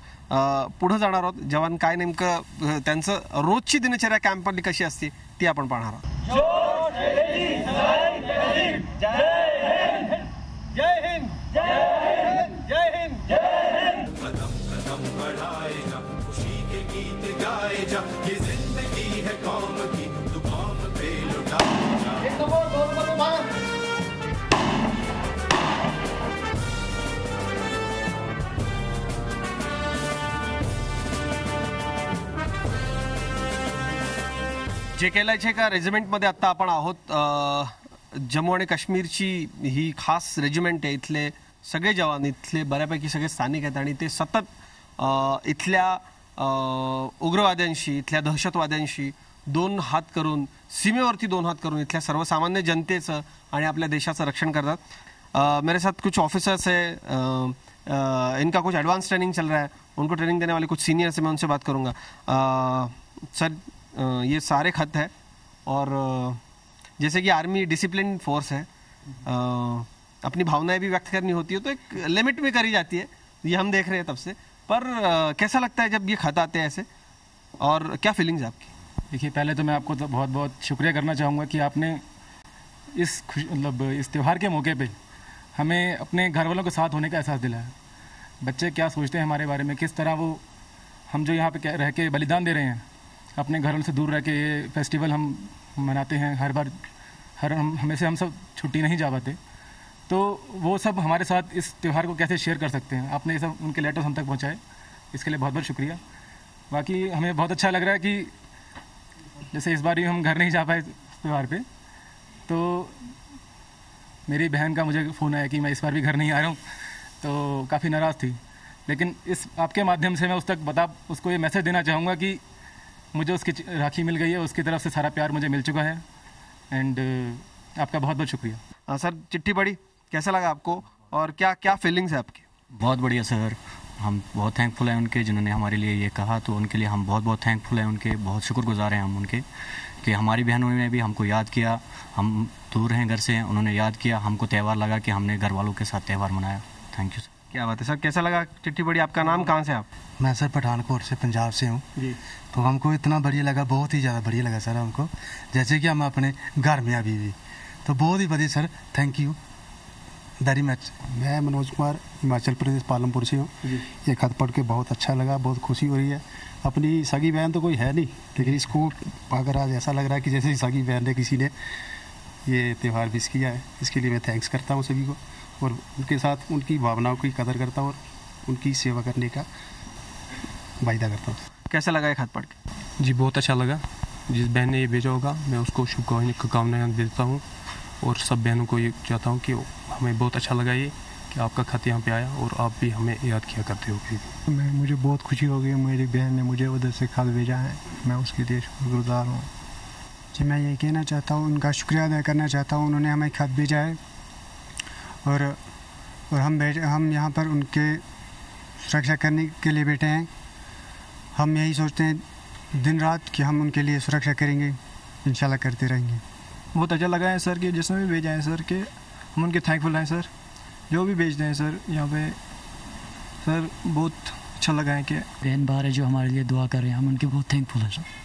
पुढे जाणार आहोत। जवान काय नेमकं त्यांचं रोजची दिनचर्या कॅम्पमधली कशी असते ती आपण पाहणार आहोत। JKLच्या एका रेजिमेंटमध्ये आत्ता आपण आहोत। जम्मू आणि काश्मीरची ही खास रेजिमेंट आहे। इथले सगळे जवान, इथले बऱ्यापैकी सगळे स्थानिक आहेत, आणि ते सतत इथल्या उग्रवाद्यांशी, इथल्या दहशतवाद्यांशी दोन हात करून, सीमेवरती दोन हात करून इथल्या सर्वसामान्य जनतेचं आणि आपल्या देशाचं रक्षण करतात। मेरे साथ कुछ ऑफिसर्स है, इनका कुछ एडवांस ट्रेनिंग चल रहा है, उनको ट्रेनिंग देने वाले कुछ सीनियर से मैं उनसे बात करूँगा। सर, ये सारे खत है और जैसे कि आर्मी डिसिप्लिन फोर्स है, अपनी भावनाएं भी व्यक्त करनी होती है तो एक लिमिट में करी जाती है, ये हम देख रहे हैं तब से। पर कैसा लगता है जब ये खत आते हैं ऐसे, और क्या फीलिंग्स है आपकी? देखिए, पहले तो मैं आपको तो बहुत बहुत शुक्रिया करना चाहूँगा कि आपने इस इस त्यौहार के मौके पे हमें अपने घर वालों के साथ होने का एहसास दिलाया। बच्चे क्या सोचते हैं हमारे बारे में, किस तरह वो हम जो यहाँ पे रह के बलिदान दे रहे हैं, अपने घरों से दूर रह के ये फेस्टिवल हम मनाते हैं हर बार, हमें हम सब छुट्टी नहीं जा पाते, तो वो सब हमारे साथ इस त्यौहार को कैसे शेयर कर सकते हैं। आपने ये सब उनके लेटर्स हम तक पहुँचाए, इसके लिए बहुत बहुत शुक्रिया। बाकी हमें बहुत अच्छा लग रहा है कि जैसे इस बार भी हम घर नहीं जा पाए त्यौहार पे, तो मेरी बहन का मुझे फ़ोन आया कि मैं इस बार भी घर नहीं आ रहा हूँ, तो काफ़ी नाराज़ थी। लेकिन इस आपके माध्यम से मैं उसको ये मैसेज देना चाहूँगा कि मुझे उसकी राखी मिल गई है, उसकी तरफ से सारा प्यार मुझे मिल चुका है। एंड आपका बहुत बहुत शुक्रिया। सर, चिट्ठी पढ़ी, कैसा लगा आपको और क्या क्या फीलिंग्स है आपकी? बहुत बढ़िया सर, हम बहुत थैंकफुल हैं उनके, जिन्होंने हमारे लिए ये कहा, तो उनके लिए हम बहुत बहुत थैंकफुल हैं उनके, बहुत शुक्रगुजार हैं हम उनके कि हमारी बहनों ने भी हमको याद किया। हम दूर हैं घर से, उन्होंने याद किया, हमको त्यौहार लगा कि हमने घर वालों के साथ त्यौहार मनाया। Thank you sir. क्या बात है सर, कैसा लगा चिट्ठी पढ़ी? आपका नाम, कहाँ से आप? मैं सर पठानकोट से, पंजाब से हूँ जी। तो हमको इतना बढ़िया लगा, बहुत ही ज़्यादा बढ़िया लगा सर हमको, जैसे कि हम अपने घर में अभी भी, तो बहुत ही बढ़िया sir, thank you very much. मैं मनोज कुमार, हिमाचल प्रदेश, पालमपुर से हूँ। ये खत पढ़ के बहुत अच्छा लगा, बहुत खुशी हो रही है। अपनी सगी बहन तो कोई है नहीं, लेकिन इसको पाकर आज ऐसा लग रहा है कि जैसे सगी बहन ने किसी ने ये त्यौहार विश किया है। इसके लिए मैं थैंक्स करता हूँ सभी को, और उनके साथ उनकी भावनाओं की कदर करता हूँ और उनकी सेवा करने का वायदा करता हूँ। कैसा लगा ये खत पढ़ के? जी बहुत अच्छा लगा। जिस बहन ने ये भेजा होगा मैं उसको शुभकामनाएं देता हूँ, और सब बहनों को ये चाहता हूँ कि हमें बहुत अच्छा लगा ये कि आपका खत यहाँ पे आया और आप भी हमें याद किया करते हो। मुझे बहुत खुशी हो गई, मेरी बहन ने मुझे उधर से खत भेजा है, मैं उसके लिए शुक्रगुजार हूँ जी। मैं ये कहना चाहता हूँ, उनका शुक्रिया अदा करना चाहता हूँ, उन्होंने हमें खत भेजा है और हम यहाँ पर उनके सुरक्षा करने के लिए बैठे हैं। हम यही सोचते हैं दिन रात कि हम उनके लिए सुरक्षा करेंगे, इंशाल्लाह करते रहेंगे। बहुत अच्छा लगा है सर कि जिसने भी भेजा है सर, कि हम उनके थैंकफुल हैं सर, जो भी भेजते हैं सर यहाँ पे सर, बहुत अच्छा लगा है कि बहन बार है जो हमारे लिए दुआ कर रहे हैं, हम उनके बहुत थँकफुल हैं सर।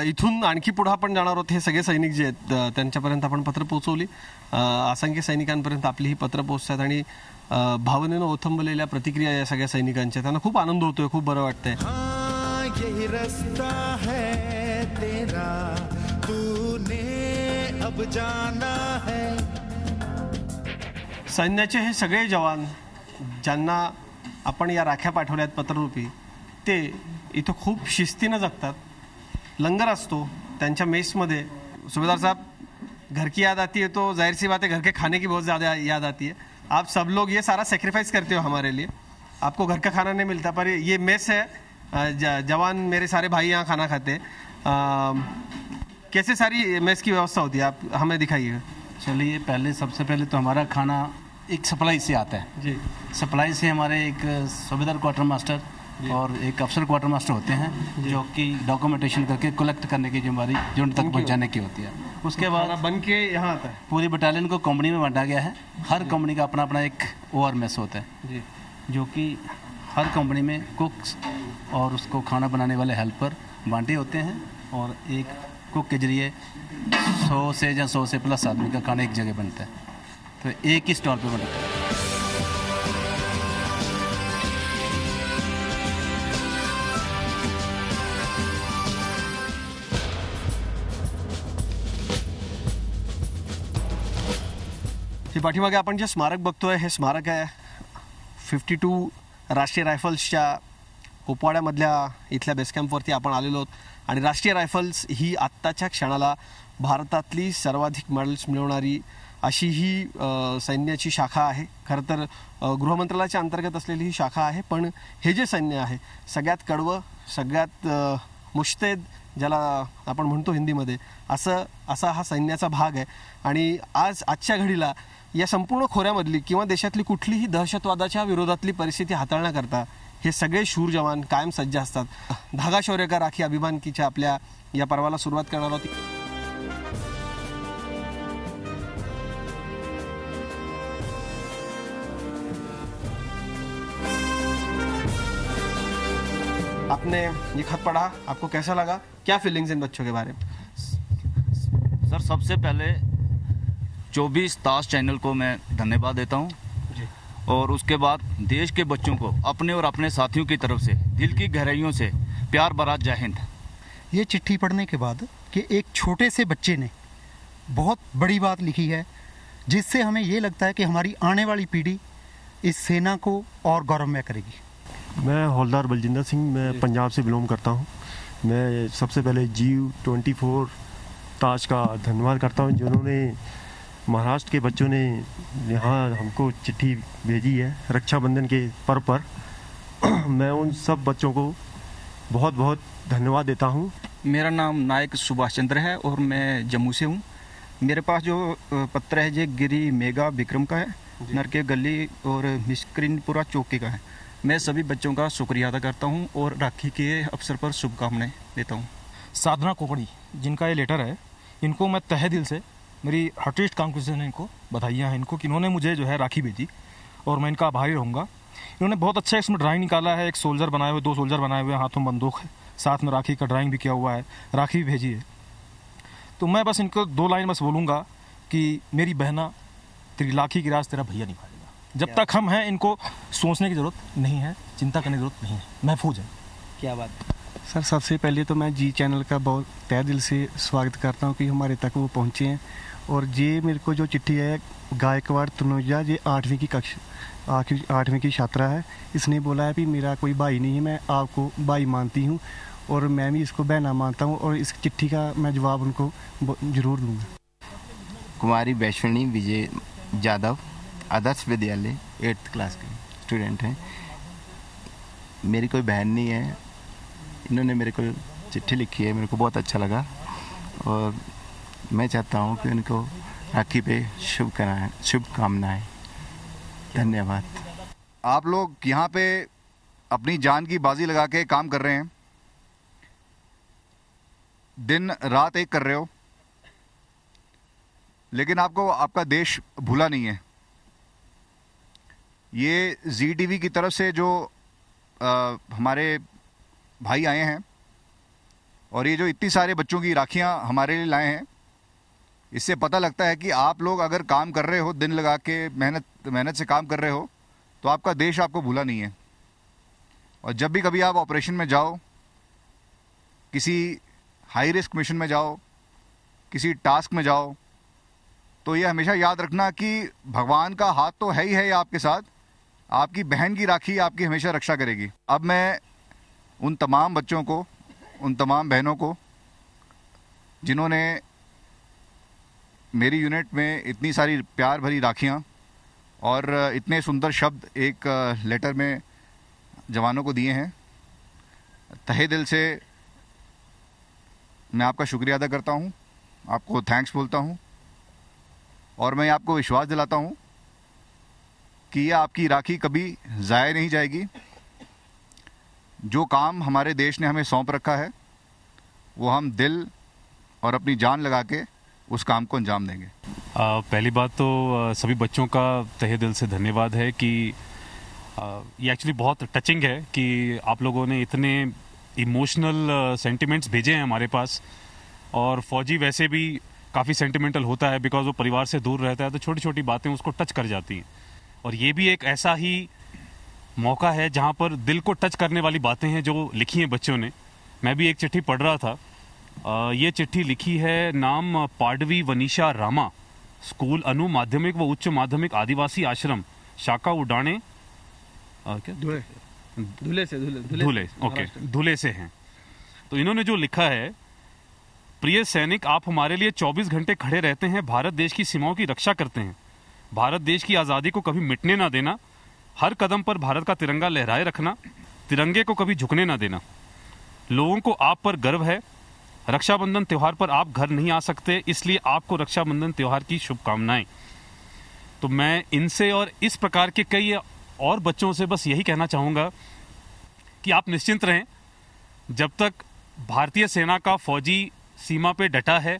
इथून आणखी पुढे आपण जाणार आहोत। हे सगळे सैनिक जे आहेत त्यांच्यापर्यंत आपण पत्र पोहोचवली, असंख्य सैनिकांपर्यंत आपली ही पत्र पोहोचतात आणि भावनेनं ओथंबलेल्या प्रतिक्रिया या सगळ्या सैनिकांच्या, त्यांना खूप आनंद होतोय, खूप बरं वाटतंय। यही रास्ता है तेरा, तूने अब जाना है। सैन्याचे हे सगळे जवान ज्यांना आपण या राख्या पाठवल्यात पत्ररूपी, ते इथं खूप शिस्तीनं जगतात। लंगर असतो त्यांच्या मेसमध्ये। सुबेदार साहब, घर की याद आती है तो जाहिर सी बात है घर के खाने की बहुत ज़्यादा याद आती है। आप सब लोग ये सारा सेक्रीफाइस करते हो हमारे लिए, आपको घर का खाना नहीं मिलता, पर ये मेस है, जवान मेरे सारे भाई यहाँ खाना खाते हैं। कैसे सारी मेस की व्यवस्था होती है, आप हमें दिखाइए। चलिए, पहले सबसे पहले तो हमारा खाना एक सप्लाई से आता है जी। सप्लाई से हमारे एक सूबेदार क्वार्टर मास्टर और एक अफसर क्वार्टर मास्टर होते हैं, जो कि डॉक्यूमेंटेशन करके कलेक्ट करने की जिम्मेदारी यूनिट तक पहुंचाने की होती है। उसके बाद बन के यहाँ आता है। पूरी बटालियन को कंपनी में बांटा गया है। हर कंपनी का अपना अपना एक ओवर मेस होता है जी, जो कि हर कंपनी में कुक्स और उसको खाना बनाने वाले हेल्पर बांटे होते हैं, और एक कुक के जरिए 100 से या 100 से प्लस आदमी का खाना एक जगह बनता है, तो एक ही स्टॉल पे बनता है। हे पाठीमागे आपण जे स्मारक बघतोय, हे स्मारक आहे 52 राष्ट्रीय रायफल्सच्या कोपवाड्यामधल्या इथल्या बेसकॅम्पवरती आपण आलेलो आहोत। आणि राष्ट्रीय रायफल्स ही आत्ताच्या क्षणाला भारतातली सर्वाधिक मेडल्स मिळवणारी अशी ही सैन्याची शाखा आहे। खरं तर गृहमंत्रालयाच्या अंतर्गत असलेली ही शाखा आहे, पण हे जे सैन्य आहे सगळ्यात कडवं, सगळ्यात मुश्तेद ज्याला आपण म्हणतो हिंदीमध्ये असा हा सैन्याचा भाग आहे. आणि आजच्या घडीला या संपूर्ण खोऱ्यामधली किंवा देशातली कुठलीही दहशतवादाच्या विरोधातली परिस्थिती हाताळण्याकरता हे सगळे शूर जवान कायम सज्ज असतात. धागा शौर्य का राखी अभिमानकीच्या आपल्या या पर्वाला सुरुवात करणार होती. आपने ये खत पढ़ा, आपको कैसा लगा? क्या फीलिंग्स इन बच्चों के बारे में? सर सबसे पहले 24 ताश चैनल को मैं धन्यवाद देता हूँ और उसके बाद देश के बच्चों को अपने और अपने साथियों की तरफ से दिल की गहराइयों से प्यार भरा जय हिंद। ये चिट्ठी पढ़ने के बाद कि एक छोटे से बच्चे ने बहुत बड़ी बात लिखी है, जिससे हमें ये लगता है कि हमारी आने वाली पीढ़ी इस सेना को और गौरवमय करेगी। मैं हौलदार बलजिंदर सिंह, मैं पंजाब से बिलोंग करता हूँ। मैं सबसे पहले G24 ताज का धन्यवाद करता हूँ जिन्होंने महाराष्ट्र के बच्चों ने यहाँ हमको चिट्ठी भेजी है रक्षाबंधन के पर्व पर। मैं उन सब बच्चों को बहुत बहुत धन्यवाद देता हूँ। मेरा नाम नायक सुभाष चंद्र है और मैं जम्मू से हूँ। मेरे पास जो पत्र है ये गिरी मेगा विक्रम का है, नरके गली और मिस्क्रीनपुरा चौकी का है। मैं सभी बच्चों का शुक्रिया अदा करता हूं और राखी के अवसर पर शुभकामनाएं देता हूं। साधना कोकड़ी जिनका ये लेटर है, इनको मैं तहे दिल से मेरी हार्टेस्ट कॉन्ग्रेचुलेशन है, इनको बधाइयाँ हैं इनको कि इन्होंने मुझे जो है राखी भेजी और मैं इनका आभारी रहूँगा। इन्होंने बहुत अच्छा इसमें ड्राइंग निकाला है, एक सोल्जर बनाए हुए, 2 सोल्जर बनाए हुए, हाथों में बंदूक है, साथ में राखी का ड्राइंग भी किया हुआ है, राखी भी भेजी है। तो मैं बस इनको 2 लाइन बस बोलूँगा कि मेरी बहना तेरी लाखी की राज तेरा भैया निभाएगा। जब तक हम हैं इनको सोचने की ज़रूरत नहीं है, चिंता करने की ज़रूरत नहीं है, महफूज है। क्या बात। सर सबसे पहले तो मैं जी चैनल का बहुत तहे दिल से स्वागत करता हूं कि हमारे तक वो पहुंचे हैं। और ये मेरे को जो चिट्ठी है गायकवाड़ तनुजा, ये 8वीं की छात्रा है। इसने बोला है कि मेरा कोई भाई नहीं है, मैं आपको भाई मानती हूँ और मैं भी इसको बहना मानता हूँ और इस चिट्ठी का मैं जवाब उनको ज़रूर दूँगा। कुमारी वैष्णवी विजय यादव, आदर्श विद्यालय 8th क्लास के स्टूडेंट हैं। मेरी कोई बहन नहीं है, इन्होंने मेरे को चिट्ठी लिखी है, मेरे को बहुत अच्छा लगा और मैं चाहता हूँ कि उनको राखी पे शुभकामनाएं। धन्यवाद। आप लोग यहाँ पे अपनी जान की बाजी लगा के काम कर रहे हैं, दिन रात एक कर रहे हो, लेकिन आपको आपका देश भूला नहीं है। ये ZTV की तरफ से जो हमारे भाई आए हैं और ये जो इतनी सारे बच्चों की राखियां हमारे लिए लाए हैं, इससे पता लगता है कि आप लोग अगर काम कर रहे हो, दिन लगा के मेहनत से काम कर रहे हो, तो आपका देश आपको भूला नहीं है। और जब भी कभी आप ऑपरेशन में जाओ, किसी हाई रिस्क मिशन में जाओ, किसी टास्क में जाओ, तो ये हमेशा याद रखना कि भगवान का हाथ तो है ही है आपके साथ, आपकी बहन की राखी आपकी हमेशा रक्षा करेगी। अब मैं उन तमाम बच्चों को, उन तमाम बहनों को जिन्होंने मेरी यूनिट में इतनी सारी प्यार भरी राखियाँ और इतने सुंदर शब्द एक लेटर में जवानों को दिए हैं, तहे दिल से मैं आपका शुक्रिया अदा करता हूँ, आपको थैंक्स बोलता हूँ और मैं आपको विश्वास दिलाता हूँ कि ये आपकी राखी कभी ज़ाया नहीं जाएगी। जो काम हमारे देश ने हमें सौंप रखा है वो हम दिल और अपनी जान लगा के उस काम को अंजाम देंगे। पहली बात तो सभी बच्चों का तहे दिल से धन्यवाद है कि ये एक्चुअली बहुत टचिंग है कि आप लोगों ने इतने इमोशनल सेंटिमेंट्स भेजे हैं हमारे पास। और फौजी वैसे भी काफ़ी सेंटिमेंटल होता है, बिकॉज वो परिवार से दूर रहता है, तो छोटी छोटी बातें उसको टच कर जाती हैं। और ये भी एक ऐसा ही मौका है जहाँ पर दिल को टच करने वाली बातें हैं जो लिखी हैं बच्चों ने। मैं भी एक चिट्ठी पढ़ रहा था, ये चिट्ठी लिखी है, नाम पाडवी वनीशा रामा, स्कूल अनु माध्यमिक व उच्च माध्यमिक आदिवासी आश्रम, शाखा उडाने, क्या धुले, ओके, धुले से हैं। तो इन्होंने जो लिखा है, प्रिय सैनिक, आप हमारे लिए 24 घंटे खड़े रहते हैं, भारत देश की सीमाओं की रक्षा करते हैं, भारत देश की आज़ादी को कभी मिटने ना देना, हर कदम पर भारत का तिरंगा लहराए रखना, तिरंगे को कभी झुकने ना देना। लोगों को आप पर गर्व है। रक्षाबंधन त्यौहार पर आप घर नहीं आ सकते, इसलिए आपको रक्षाबंधन त्यौहार की शुभकामनाएं। तो मैं इनसे और इस प्रकार के कई और बच्चों से बस यही कहना चाहूँगा कि आप निश्चिंत रहें। जब तक भारतीय सेना का फौजी सीमा पे डटा है,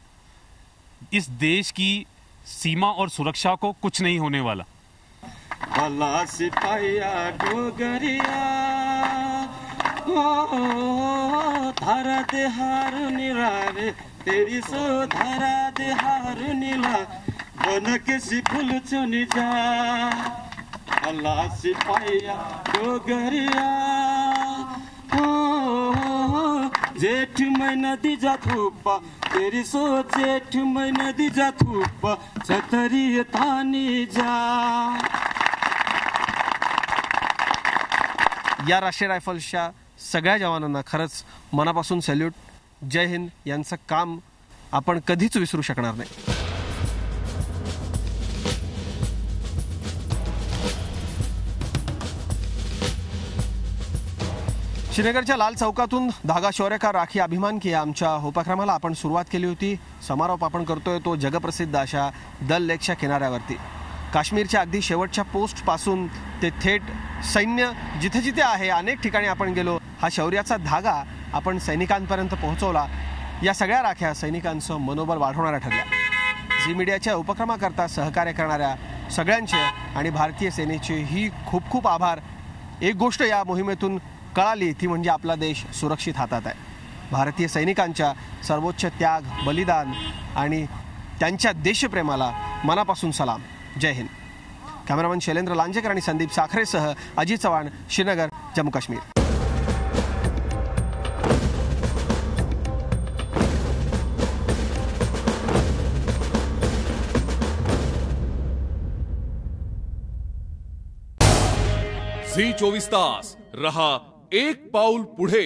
इस देश की सीमा और सुरक्षा को कुछ नहीं होने वाला। भला सिपाहिया डोगरिया धरा दे हार निरारे तेरी सो धरा दे हार नीला बन के सिफुल चुनी जा। भला सिपाहिया डोगरिया जेठ में नदी जा धूपा तेरी सो जेठ में नदी जा धूपा छतरी तानी जा। या राष्ट्रीय रायफल्सच्या सगळ्या जवानांना खरंच मनापासून सॅल्यूट. जय हिंद. यांचं काम आपण कधीच विसरू शकणार नाही. श्रीनगरच्या लाल चौकातून धागा शौर्य का राखी अभिमान की आमच्या उपक्रमाला आपण सुरुवात केली होती. समारोप आपण करतोय तो जगप्रसिद्ध अशा दल लेकच्या किनाऱ्यावरती. काश्मीरच्या अगदी शेवटच्या पोस्ट पासून ते थेट सैन्य जिथे जिथे आहे अनेक ठिकाणी आपण गेलो. हा शौर्याचा धागा आपण सैनिकांपर्यंत पोहोचवला. या सगळ्या राख्या सैनिकांचं मनोबल वाढवणाऱ्या ठरल्या. झी मीडियाच्या उपक्रमाकरता सहकार्य करणाऱ्या सगळ्यांचे आणि भारतीय सेनेचे ही खूप खूप आभार. एक गोष्ट या मोहिमेतून कळाली ती म्हणजे आपला देश सुरक्षित हातात आहे. भारतीय सैनिकांच्या सर्वोच्च त्याग, बलिदान आणि त्यांच्या देशप्रेमाला मनापासून सलाम. जय हिंद. कॅमेरामन शैलेंद्र लांजेकर आणि संदीप साखरेसह अजित चव्हाण, श्रीनगर, जम्मू काश्मीर. झी 24 तास रहा एक पाऊल पुढे.